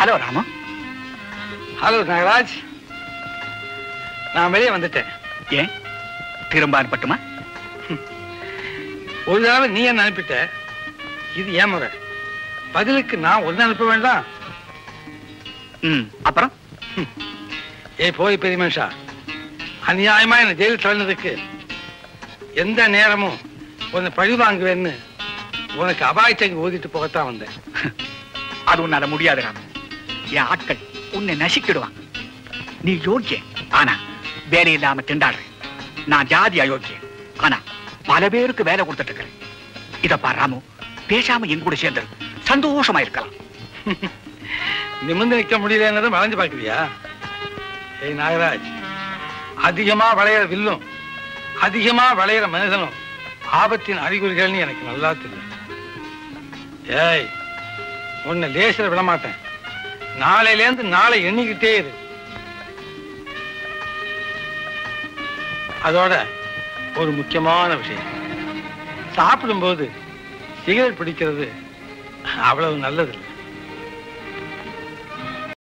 Hello Ramu. Hello Nagaraj. நான் வெளியே வந்துட்டேன். ஏன் திரும்ப அனுப்பட்டுமா? ஒரு தடவை நீ என்ன அனுப்பிட்ட. இது ஏன் முறை? பதிலுக்கு நான் ஒன்னு அனுப்ப வேண்டாம். அப்புறம் போய் பெரிய மனுஷா, அநியாயமா என்ன ஜெயிலில் தள்ளினதுக்கு எந்த நேரமும் உன்னை பழி வாங்குவேன்னு உனக்கு அபாயத்தை ஊதிட்டு போகத்தான் வந்தேன். அது உன்னால முடியாது ராமு. என் ஆட்கள் உன்னை நசிக்கிடுவான். நீ யோக்கிய, ஆனா வேலை இல்லாம திண்டாடுற. நான் ஜாதி அயோக்கிய, ஆனா பல பேருக்கு வேலை கொடுத்துட்டு இருக்கிறேன். இதப்பா ராமு, பேசாம என் கூட சேர்ந்து சந்தோஷமா இருக்கலாம். நிமிர்ந்து நிற்க முடியலன்னு வளைஞ்சு பாக்குறியா? ஏய் நாகராஜ், அதிகமா வளையிற வில்லும் அதிகமா வளையிற மனிதனும் ஆபத்தின் அறிகுறிகள்னு எனக்கு நல்லா தெரியும். ஏய், உன்னை லேசில விட மாட்டேன். நாளையிலேருந்து நாளை எண்ணிக்கிட்டே இரு. அதோட ஒரு முக்கியமான விஷயம், சாப்பிடும்போது சிகரெட் பிடிக்கிறது அவ்வளவு நல்லது இல்லை.